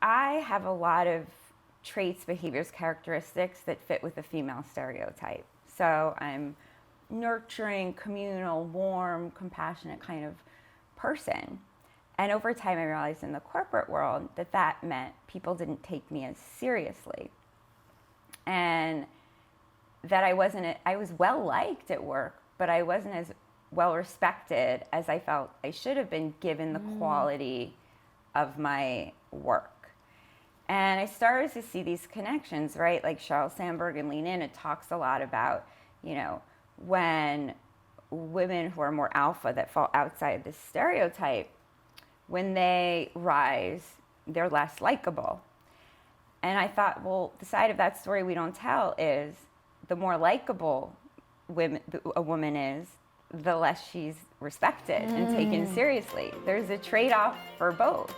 I have a lot of traits, behaviors, characteristics that fit with the female stereotype. So I'm nurturing, communal, warm, compassionate kind of person. And over time, I realized in the corporate world that that meant people didn't take me as seriously. And that I was well liked at work, but I wasn't as well respected as I felt I should have been given the quality of my work. And I started to see these connections, right? Like Sheryl Sandberg and Lean In, it talks a lot about, when women who are more alpha that fall outside this stereotype, when they rise, they're less likable. And I thought, well, the side of that story we don't tell is the more likable a woman is, the less she's respected and taken seriously. There's a trade-off for both.